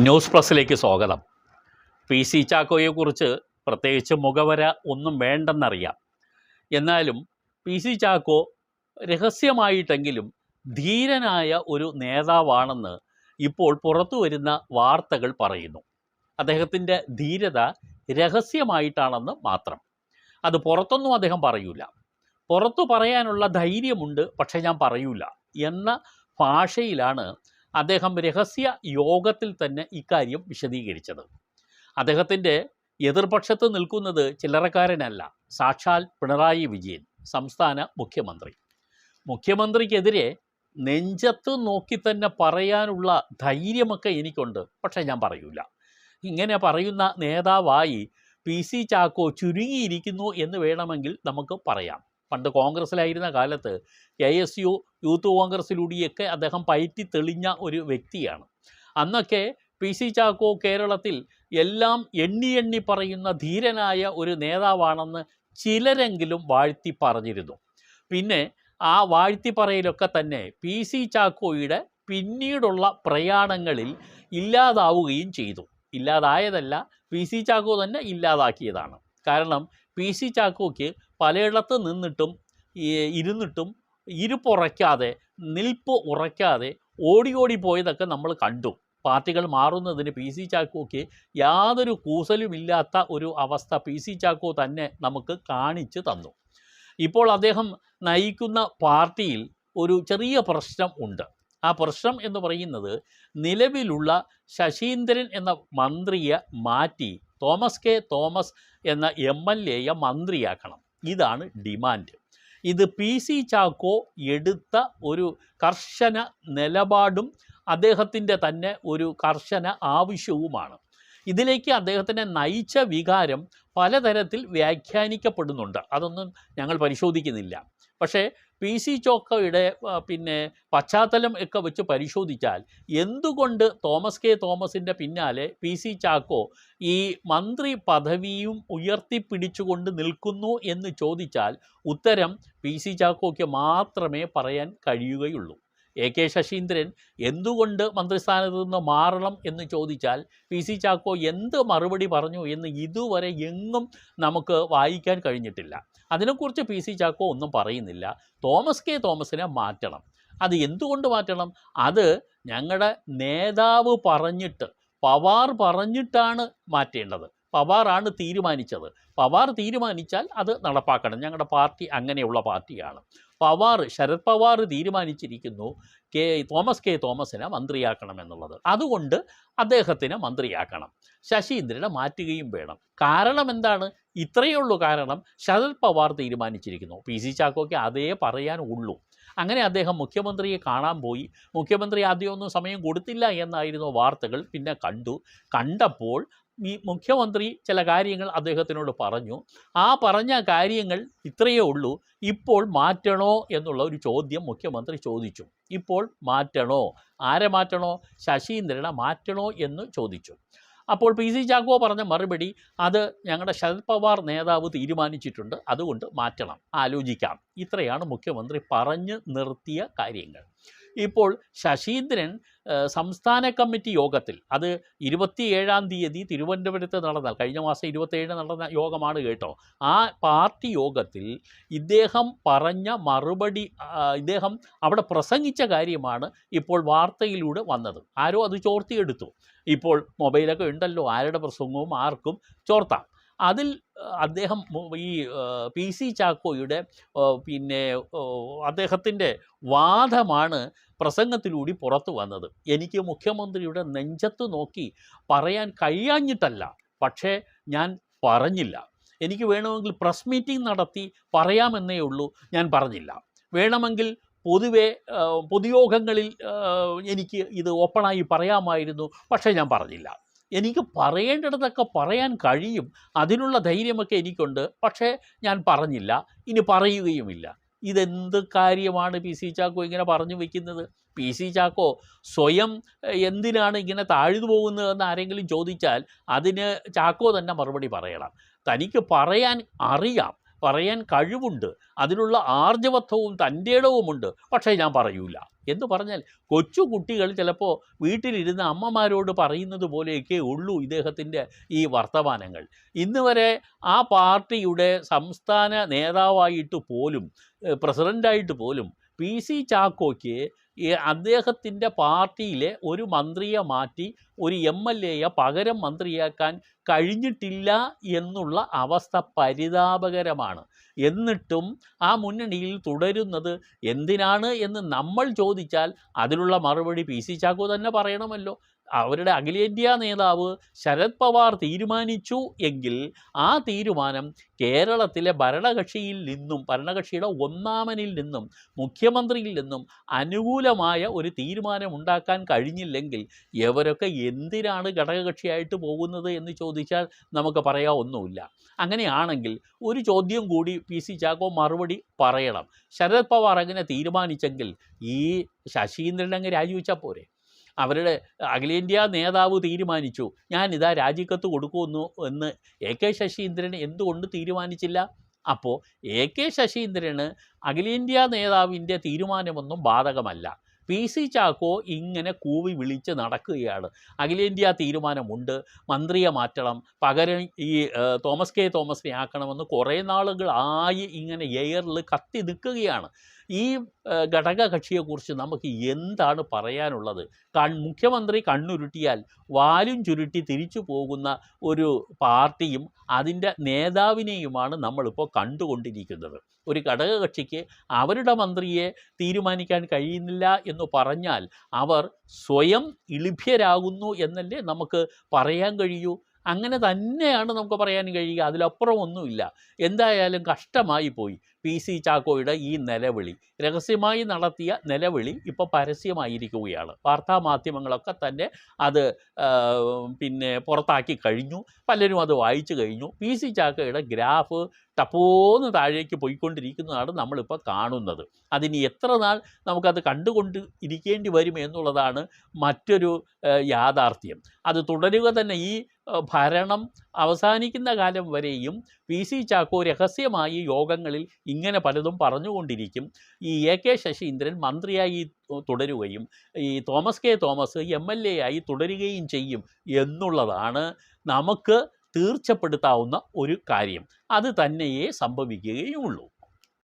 News പ്ലസിലേക്ക് സ്വാഗതം. P C ചാക്കോയെക്കുറിച്ച് പ്രത്യേകിച്ച് മുഖവര ഒന്നും വേണ്ടെന്നറിയാം. എന്നാലും പി സി ചാക്കോ രഹസ്യമായിട്ടെങ്കിലും ധീരനായ ഒരു നേതാവാണെന്ന് ഇപ്പോൾ പുറത്തു വരുന്ന വാർത്തകൾ പറയുന്നു. അദ്ദേഹത്തിൻ്റെ ധീരത രഹസ്യമായിട്ടാണെന്ന് മാത്രം. അത് പുറത്തൊന്നും അദ്ദേഹം പറയൂല. പുറത്തു പറയാനുള്ള ധൈര്യമുണ്ട്, പക്ഷേ ഞാൻ പറയൂല എന്ന ഭാഷയിലാണ് അദ്ദേഹം രഹസ്യ യോഗത്തിൽ തന്നെ ഇക്കാര്യം വിശദീകരിച്ചത്. അദ്ദേഹത്തിൻ്റെ എതിർപക്ഷത്ത് നിൽക്കുന്നത് ചില്ലറക്കാരനല്ല, സാക്ഷാൽ പിണറായി വിജയൻ, സംസ്ഥാന മുഖ്യമന്ത്രി. മുഖ്യമന്ത്രിക്കെതിരെ നെഞ്ചത്ത് നോക്കി തന്നെ പറയാനുള്ള ധൈര്യമൊക്കെ എനിക്കുണ്ട്, പക്ഷേ ഞാൻ പറയൂല. ഇങ്ങനെ പറയുന്ന നേതാവായി പി സി ചാക്കോ ചുരുങ്ങിയിരിക്കുന്നു എന്ന് വേണമെങ്കിൽ നമുക്ക് പറയാം. പണ്ട് കോൺഗ്രസ്സിലായിരുന്ന കാലത്ത് ASU യൂത്ത് കോൺഗ്രസ്സിലൂടെയൊക്കെ അദ്ദേഹം പയറ്റി തെളിഞ്ഞ ഒരു വ്യക്തിയാണ്. അന്നൊക്കെ പി സി ചാക്കോ കേരളത്തിൽ എല്ലാം എണ്ണി പറയുന്ന ധീരനായ ഒരു നേതാവാണെന്ന് ചിലരെങ്കിലും വാഴ്ത്തി പറഞ്ഞിരുന്നു. പിന്നെ ആ വാഴ്ത്തി പറയലൊക്കെ തന്നെ പി സി ചാക്കോയുടെ പിന്നീടുള്ള പ്രയാണങ്ങളിൽ ഇല്ലാതാവുകയും ചെയ്തു. ഇല്ലാതായതല്ല, പി സി ചാക്കോ തന്നെ ഇല്ലാതാക്കിയതാണ്. കാരണം പി സി ചാക്കോയ്ക്ക് പലയിടത്ത് നിന്നിട്ടും ഇരുന്നിട്ടും ഇരുപ്പുറയ്ക്കാതെ, നിൽപ്പ് ഉറയ്ക്കാതെ ഓടി പോയതൊക്കെ നമ്മൾ കണ്ടു. പാർട്ടികൾ മാറുന്നതിന് പി സി ചാക്കോയ്ക്ക് യാതൊരു കൂസലുമില്ലാത്ത ഒരു അവസ്ഥ പി സി ചാക്കോ തന്നെ നമുക്ക് കാണിച്ചു തന്നു. ഇപ്പോൾ അദ്ദേഹം നയിക്കുന്ന പാർട്ടിയിൽ ഒരു ചെറിയ പ്രശ്നം ഉണ്ട്. ആ പ്രശ്നം എന്ന് പറയുന്നത്, നിലവിലുള്ള ശശീന്ദ്രൻ എന്ന മന്ത്രിയെ മാറ്റി തോമസ് എന്ന MLAയെ മന്ത്രിയാക്കണം. ഇതാണ് ഡിമാൻഡ്. ഇത് പി സി ചാക്കോ എടുത്ത ഒരു കർശന നിലപാടും അദ്ദേഹത്തിൻ്റെ തന്നെ ഒരു കർശന ആവശ്യവുമാണ്. ഇതിലേക്ക് അദ്ദേഹത്തിനെ നയിച്ച വികാരം പലതരത്തിൽ വ്യാഖ്യാനിക്കപ്പെടുന്നുണ്ട്. അതൊന്നും ഞങ്ങൾ പരിശോധിക്കുന്നില്ല. പക്ഷേ പി സി ചാക്കോയുടെ പശ്ചാത്തലം ഒക്കെ വെച്ച് പരിശോധിച്ചാൽ എന്തുകൊണ്ട് തോമസിൻ്റെ പിന്നാലെ പി സി ചാക്കോ ഈ മന്ത്രി പദവിയും ഉയർത്തിപ്പിടിച്ചുകൊണ്ട് നിൽക്കുന്നു എന്ന് ചോദിച്ചാൽ ഉത്തരം പി സി ചാക്കോയ്ക്ക് മാത്രമേ പറയാൻ കഴിയുകയുള്ളൂ. AK ശശീന്ദ്രൻ എന്തുകൊണ്ട് മന്ത്രിസ്ഥാനത്ത് നിന്ന് മാറണം എന്ന് ചോദിച്ചാൽ പി സി ചാക്കോ എന്ത് മറുപടി പറഞ്ഞു എന്ന് ഇതുവരെ എങ്ങും നമുക്ക് വായിക്കാൻ കഴിഞ്ഞിട്ടില്ല. അതിനെക്കുറിച്ച് പി സി ചാക്കോ ഒന്നും പറയുന്നില്ല. തോമസിനെ മാറ്റണം. അത് എന്തുകൊണ്ട് മാറ്റണം? അത് ഞങ്ങളുടെ നേതാവ് പറഞ്ഞിട്ട്, പവാർ പറഞ്ഞിട്ടാണ് മാറ്റേണ്ടത്. പവാറാണ് തീരുമാനിച്ചത്. പവാർ തീരുമാനിച്ചാൽ അത് നടപ്പാക്കണം. ഞങ്ങളുടെ പാർട്ടി അങ്ങനെയുള്ള പാർട്ടിയാണ്. ശരത് പവാർ തീരുമാനിച്ചിരിക്കുന്നു തോമസിനെ മന്ത്രിയാക്കണമെന്നുള്ളത്. അതുകൊണ്ട് അദ്ദേഹത്തിനെ മന്ത്രിയാക്കണം. ശശീന്ദ്രനെ മാറ്റുകയും വേണം. കാരണം എന്താണ്? ഇത്രയേ ഉള്ളൂ കാരണം. ശരത് പവാർ തീരുമാനിച്ചിരിക്കുന്നു. പി സി ചാക്കോയ്ക്ക് അതേ പറയാനുള്ളൂ. അങ്ങനെ അദ്ദേഹം മുഖ്യമന്ത്രിയെ കാണാൻ പോയി. മുഖ്യമന്ത്രി ആദ്യമൊന്നും സമയം കൊടുത്തില്ല എന്നായിരുന്നു വാർത്തകൾ. പിന്നെ കണ്ടപ്പോൾ ഈ മുഖ്യമന്ത്രി ചില കാര്യങ്ങൾ അദ്ദേഹത്തിനോട് പറഞ്ഞു. ആ പറഞ്ഞ കാര്യങ്ങൾ ഇത്രയേ ഉള്ളൂ. ഇപ്പോൾ മാറ്റണോ എന്നുള്ള ഒരു ചോദ്യം മുഖ്യമന്ത്രി ചോദിച്ചു. ഇപ്പോൾ മാറ്റണോ? ആരെ മാറ്റണോ? ശശീന്ദ്രനെ മാറ്റണോ എന്ന് ചോദിച്ചു. അപ്പോൾ പി സി ചാക്കോ പറഞ്ഞ മറുപടി, അത് ഞങ്ങളുടെ ശരത് പവാർ നേതാവ് തീരുമാനിച്ചിട്ടുണ്ട്, അതുകൊണ്ട് മാറ്റണം, ആലോചിക്കാം. ഇത്രയാണ് മുഖ്യമന്ത്രി പറഞ്ഞു നിർത്തിയ കാര്യങ്ങൾ. ഇപ്പോൾ ശശീന്ദ്രൻ സംസ്ഥാന കമ്മിറ്റി യോഗത്തിൽ, അത് 27-ാം തീയതി തിരുവനന്തപുരത്ത് നടന്ന, കഴിഞ്ഞ മാസം 27 നടന്ന യോഗമാണ് കേട്ടോ. ആ പാർട്ടി യോഗത്തിൽ ഇദ്ദേഹം പറഞ്ഞ മറുപടി, ഇദ്ദേഹം അവിടെ പ്രസംഗിച്ച കാര്യമാണ് ഇപ്പോൾ വാർത്തയിലൂടെ വന്നത്. ആരോ അത് ചോർത്തിയെടുത്തു. ഇപ്പോൾ മൊബൈലൊക്കെ ഉണ്ടല്ലോ, ആരുടെ പ്രസംഗവും ആർക്കും ചോർത്താം. അതിൽ അദ്ദേഹം ഈ പി സി ചാക്കോയുടെ അദ്ദേഹത്തിൻ്റെ വാദമാണ് പ്രസംഗത്തിലൂടെ പുറത്തു വന്നത്. എനിക്ക് മുഖ്യമന്ത്രിയുടെ നെഞ്ചത്ത് നോക്കി പറയാൻ കഴിയാഞ്ഞിട്ടല്ല, പക്ഷേ ഞാൻ പറഞ്ഞില്ല. എനിക്ക് വേണമെങ്കിൽ പ്രസ് മീറ്റിംഗ് നടത്തി പറയാമെന്നേ ഉള്ളൂ, ഞാൻ പറഞ്ഞില്ല. വേണമെങ്കിൽ പൊതുയോഗങ്ങളിൽ എനിക്ക് ഇത് ഓപ്പണായി പറയാമായിരുന്നു, പക്ഷേ ഞാൻ പറഞ്ഞില്ല. എനിക്ക് പറയേണ്ടിടത്തൊക്കെ പറയാൻ കഴിയും, അതിനുള്ള ധൈര്യമൊക്കെ എനിക്കുണ്ട്, പക്ഷേ ഞാൻ പറഞ്ഞില്ല, ഇനി പറയുകയുമില്ല. ഇതെന്ത് കാര്യമാണ് പി സി ചാക്കോ ഇങ്ങനെ പറഞ്ഞു വയ്ക്കുന്നത്? പി സി ചാക്കോ സ്വയം എന്തിനാണ് ഇങ്ങനെ താഴ്ന്നു പോകുന്നതെന്ന് ആരെങ്കിലും ചോദിച്ചാൽ അതിന് ചാക്കോ തന്നെ മറുപടി പറയണം. തനിക്ക് പറയാൻ അറിയാം, പറയാൻ കഴിവുണ്ട്, അതിനുള്ള ആർജവത്വവും തൻ്റെടവുമുണ്ട്, പക്ഷേ ഞാൻ പറയൂല എന്ന് പറഞ്ഞാൽ കൊച്ചു കുട്ടികൾ ചിലപ്പോൾ വീട്ടിലിരുന്ന് അമ്മമാരോട് പറയുന്നത് പോലെയൊക്കെ ഉള്ളൂ ഇദ്ദേഹത്തിൻ്റെ ഈ വർത്തമാനങ്ങൾ. ഇന്ന് വരെ ആ പാർട്ടിയുടെ സംസ്ഥാന നേതാവായിട്ട് പോലും പ്രസിഡൻ്റായിട്ട് പോലും പി സി ചാക്കോയ്ക്ക് അദ്ദേഹത്തിൻ്റെ പാർട്ടിയിലെ ഒരു മന്ത്രിയെ മാറ്റി ഒരു MLAയെ പകരം മന്ത്രിയാക്കാൻ കഴിഞ്ഞിട്ടില്ല എന്നുള്ള അവസ്ഥ പരിതാപകരമാണ്. എന്നിട്ടും ആ മുന്നണിയിൽ തുടരുന്നത് എന്തിനാണ് എന്ന് നമ്മൾ ചോദിച്ചാൽ അതിനുള്ള മറുപടി പി സി ചാക്കോ തന്നെ പറയണമല്ലോ. അവരുടെ അഖിലേന്ത്യാ നേതാവ് ശരത് പവാർ തീരുമാനിച്ചു എങ്കിൽ ആ തീരുമാനം കേരളത്തിലെ ഭരണകക്ഷിയുടെ ഒന്നാമനിൽ നിന്നും മുഖ്യമന്ത്രിയിൽ നിന്നും അനുകൂലമായ ഒരു തീരുമാനം ഉണ്ടാക്കാൻ കഴിഞ്ഞില്ലെങ്കിൽ ഇവരൊക്കെ എന്തിനാണ് ഘടകകക്ഷിയായിട്ട് പോകുന്നത് എന്ന് ചോദിച്ചാൽ നമുക്ക് പറയാൻ ഒന്നുമില്ല. അങ്ങനെയാണെങ്കിൽ ഒരു ചോദ്യം കൂടി പി സി ചാക്കോ മറുപടി പറയണം. ശരത് പവാർ അങ്ങനെ തീരുമാനിച്ചെങ്കിൽ ഈ ശശീന്ദ്രൻ അങ്ങ് രാജിവെച്ചാൽ പോരെ? അവരുടെ അഖിലേന്ത്യാ നേതാവ് തീരുമാനിച്ചു ഞാനിതാ രാജിക്കത്ത് കൊടുക്കുമെന്നു എന്ന് AK ശശീന്ദ്രൻ എന്തുകൊണ്ട് തീരുമാനിച്ചില്ല? അപ്പോൾ AK ശശീന്ദ്രന് അഖിലേന്ത്യാ നേതാവിൻ്റെ തീരുമാനമൊന്നും ബാധകമല്ല. പി സി ചാക്കോ ഇങ്ങനെ കൂവി വിളിച്ച് നടക്കുകയാണ്. അഖിലേന്ത്യാ തീരുമാനമുണ്ട്, മന്ത്രിയെ മാറ്റണം, പകരം ഈ തോമസ് കെ തോമസിനെ ആക്കണമെന്ന് കുറേ നാളുകളായി ഇങ്ങനെ എയറിൽ കത്തി നിൽക്കുകയാണ്. ഈ ഘടകകക്ഷിയെക്കുറിച്ച് നമുക്ക് എന്താണ് പറയാനുള്ളത്? മുഖ്യമന്ത്രി കണ്ണുരുട്ടിയാൽ വാലും ചുരുട്ടി തിരിച്ചു പോകുന്ന ഒരു പാർട്ടിയും അതിൻ്റെ നേതാവിനെയുമാണ് നമ്മളിപ്പോൾ കണ്ടുകൊണ്ടിരിക്കുന്നത്. ഒരു ഘടകകക്ഷിക്ക് അവരുടെ മന്ത്രിയെ തീരുമാനിക്കാൻ കഴിയുന്നില്ല എന്ന് പറഞ്ഞാൽ അവർ സ്വയം ഇളിഭ്യരാകുന്നു എന്നല്ലേ നമുക്ക് പറയാൻ കഴിയൂ. അങ്ങനെ തന്നെയാണ് നമുക്ക് പറയാൻ കഴിയുക, അതിലപ്പുറം ഒന്നുമില്ല. എന്തായാലും കഷ്ടമായി പോയി പി സി ചാക്കോയുടെ ഈ നിലവിളി. രഹസ്യമായി നടത്തിയ നിലവിളി ഇപ്പോൾ പരസ്യമായിരിക്കുകയാണ്. വാർത്താമാധ്യമങ്ങളൊക്കെ തന്നെ അത് പുറത്താക്കി കഴിഞ്ഞു, പലരും അത് വായിച്ചു കഴിഞ്ഞു. പി സി ചാക്കോയുടെ ഗ്രാഫ് ടപ്പോന്ന് താഴേക്ക് പോയിക്കൊണ്ടിരിക്കുന്നതാണ് നമ്മളിപ്പോൾ കാണുന്നത്. അതിന് എത്ര നാൾ നമുക്കത് കണ്ടുകൊണ്ട് ഇരിക്കേണ്ടി വരും എന്നുള്ളതാണ് മറ്റൊരു യാഥാർത്ഥ്യം. അത് തുടരുക തന്നെ. ഈ ഭരണം അവസാനിക്കുന്ന കാലം വരെയും പി സി ചാക്കോ രഹസ്യമായി യോഗങ്ങളിൽ ഇങ്ങനെ പലതും പറഞ്ഞുകൊണ്ടിരിക്കും. ഈ AK ശശീന്ദ്രൻ മന്ത്രിയായി തുടരുകയും ഈ തോമസ് കെ തോമസ് MLA ആയി തുടരുകയും ചെയ്യും എന്നുള്ളതാണ് നമുക്ക് തീർച്ചപ്പെടുത്താവുന്ന ഒരു കാര്യം. അത് തന്നെയേ സംഭവിക്കുകയുമുള്ളൂ.